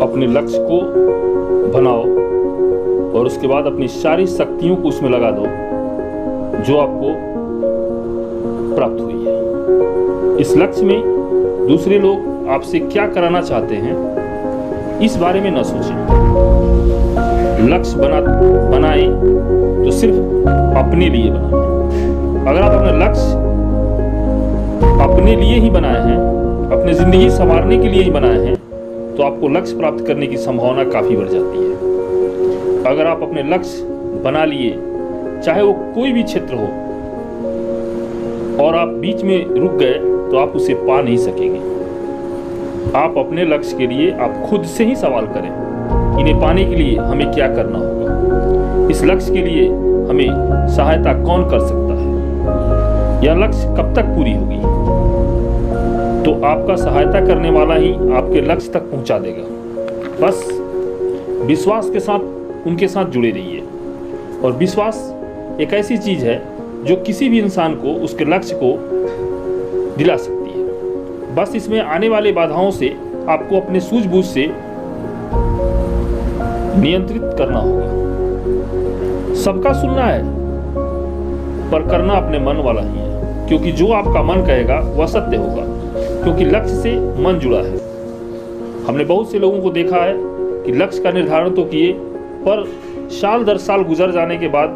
अपने लक्ष्य को बनाओ और उसके बाद अपनी सारी शक्तियों को उसमें लगा दो जो आपको प्राप्त हुई है। इस लक्ष्य में दूसरे लोग आपसे क्या कराना चाहते हैं इस बारे में न सोचें। लक्ष्य बनाएं तो सिर्फ अपने लिए बनाएं। अगर आप अपना लक्ष्य अपने लिए ही बनाए हैं, अपनी जिंदगी संवारने के लिए ही बनाए हैं, तो आपको लक्ष्य प्राप्त करने की संभावना काफी बढ़ जाती है। अगर आप अपने लक्ष्य बना लिए, चाहे वो कोई भी क्षेत्र हो, और आप बीच में रुक गए तो आप उसे पा नहीं सकेंगे। आप अपने लक्ष्य के लिए आप खुद से ही सवाल करें, इन्हें पाने के लिए हमें क्या करना होगा, इस लक्ष्य के लिए हमें सहायता कौन कर सकता है, यह लक्ष्य कब तक पूरी होगी। तो आपका सहायता करने वाला ही आपके लक्ष्य तक पहुंचा देगा। बस विश्वास के साथ उनके साथ जुड़े रहिए। और विश्वास एक ऐसी चीज है जो किसी भी इंसान को उसके लक्ष्य को दिला सकती है। बस इसमें आने वाली बाधाओं से आपको अपने सूझबूझ से नियंत्रित करना होगा। सबका सुनना है पर करना अपने मन वाला ही है, क्योंकि जो आपका मन कहेगा वह सत्य होगा, क्योंकि लक्ष्य से मन जुड़ा है। हमने बहुत से लोगों को देखा है कि लक्ष्य का निर्धारण तो किए, पर साल दर साल गुजर जाने के बाद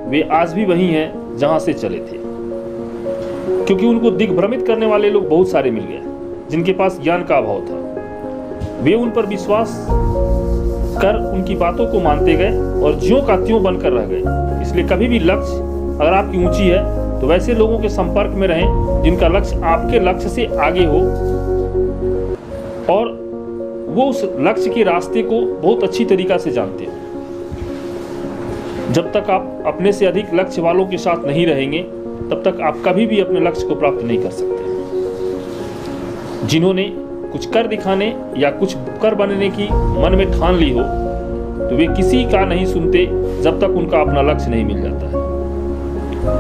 वे आज भी वही हैं जहां से चले थे, क्योंकि उनको दिग्भ्रमित करने वाले लोग बहुत सारे मिल गए जिनके पास ज्ञान का अभाव था। वे उन पर विश्वास कर उनकी बातों को मानते गए और ज्यों का त्यों बनकर रह गए। इसलिए कभी भी लक्ष्य अगर आपकी ऊंची है तो वैसे लोगों के संपर्क में रहें जिनका लक्ष्य आपके लक्ष्य से आगे हो और वो उस लक्ष्य के रास्ते को बहुत अच्छी तरीका से जानते हैं। जब तक आप अपने से अधिक लक्ष्य वालों के साथ नहीं रहेंगे तब तक आप कभी भी अपने लक्ष्य को प्राप्त नहीं कर सकते। जिन्होंने कुछ कर दिखाने या कुछ कर बनने की मन में ठान ली हो तो वे किसी का नहीं सुनते जब तक उनका अपना लक्ष्य नहीं मिल जाता है।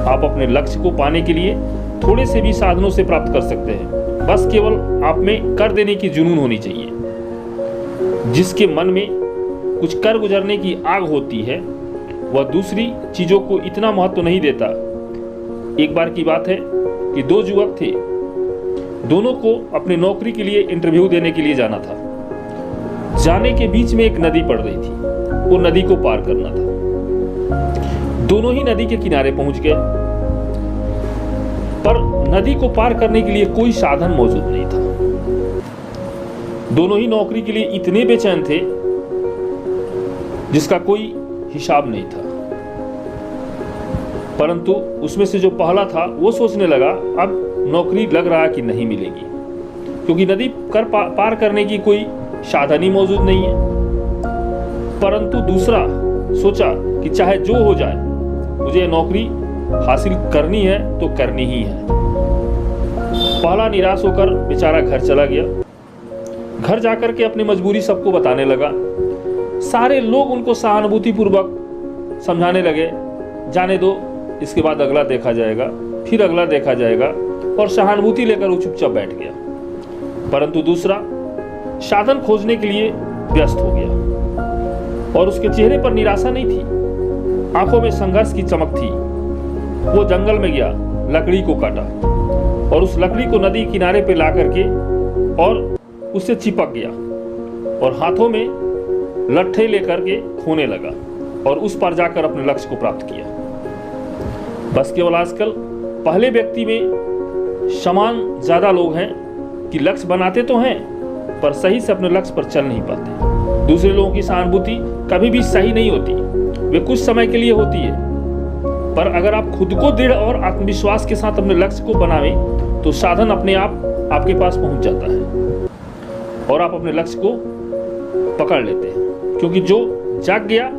आप अपने लक्ष्य को पाने के लिए थोड़े से भी साधनों से प्राप्त कर सकते हैं, बस केवल आप में कर देने की जुनून होनी चाहिए। जिसके मन में कुछ कर गुजरने की आग होती है वह दूसरी चीजों को इतना महत्व नहीं देता। एक बार की बात है कि दो युवक थे, दोनों को अपनी नौकरी के लिए इंटरव्यू देने के लिए जाना था। जाने के बीच में एक नदी पड़ रही थी, वो नदी को पार करना था। दोनों ही नदी के किनारे पहुंच गए, पर नदी को पार करने के लिए कोई साधन मौजूद नहीं था। दोनों ही नौकरी के लिए इतने बेचैन थे जिसका कोई हिसाब नहीं था। परंतु उसमें से जो पहला था वो सोचने लगा अब नौकरी लग रहा कि नहीं मिलेगी, क्योंकि नदी पार करने की कोई साधन ही मौजूद नहीं है। परंतु दूसरा सोचा कि चाहे जो हो जाए मुझे नौकरी हासिल करनी है तो करनी ही है। पहला निराश होकर बेचारा घर चला गया। घर जाकर के अपनी मजबूरी सबको बताने लगा। सारे लोग उनको सहानुभूति पूर्वक समझाने लगे, जाने दो, इसके बाद अगला देखा जाएगा, फिर अगला देखा जाएगा, और सहानुभूति लेकर वो चुपचाप बैठ गया। परंतु दूसरा साधन खोजने के लिए व्यस्त हो गया और उसके चेहरे पर निराशा नहीं थी, आंखों में संघर्ष की चमक थी। वो जंगल में गया, लकड़ी को काटा और उस लकड़ी को नदी किनारे पे ला करके और उससे चिपक गया और हाथों में लट्ठे लेकर के खोने लगा और उस पर जाकर अपने लक्ष्य को प्राप्त किया। बस केवल आजकल पहले व्यक्ति में समान ज्यादा लोग हैं कि लक्ष्य बनाते तो हैं पर सही से अपने लक्ष्य पर चल नहीं पाते। दूसरे लोगों की सहानुभूति कभी भी सही नहीं होती, वे कुछ समय के लिए होती है, पर अगर आप खुद को दृढ़ और आत्मविश्वास के साथ अपने लक्ष्य को बनावें तो साधन अपने आप आपके पास पहुंच जाता है और आप अपने लक्ष्य को पकड़ लेते हैं। क्योंकि जो जाग गया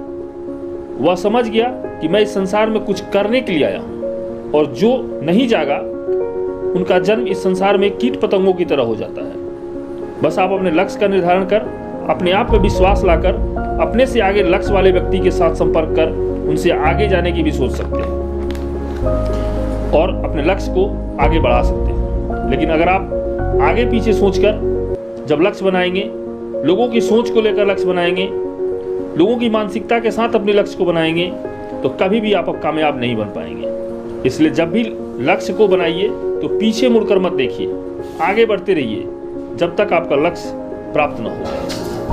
वह समझ गया कि मैं इस संसार में कुछ करने के लिए आया हूं, और जो नहीं जागा उनका जन्म इस संसार में कीट पतंगों की तरह हो जाता है। बस आप अपने लक्ष्य का निर्धारण कर अपने आप में विश्वास लाकर अपने से आगे लक्ष्य वाले व्यक्ति के साथ संपर्क कर उनसे आगे जाने की भी सोच सकते हैं और अपने लक्ष्य को आगे बढ़ा सकते हैं। लेकिन अगर आप आगे पीछे सोचकर जब लक्ष्य बनाएंगे लोगों की सोच को लेकर लक्ष्य बनाएंगे, लोगों की मानसिकता के साथ अपने लक्ष्य को बनाएंगे, तो कभी भी आप कामयाब नहीं बन पाएंगे। इसलिए जब भी लक्ष्य को बनाइए तो पीछे मुड़कर मत देखिए, आगे बढ़ते रहिए जब तक आपका लक्ष्य प्राप्त न हो।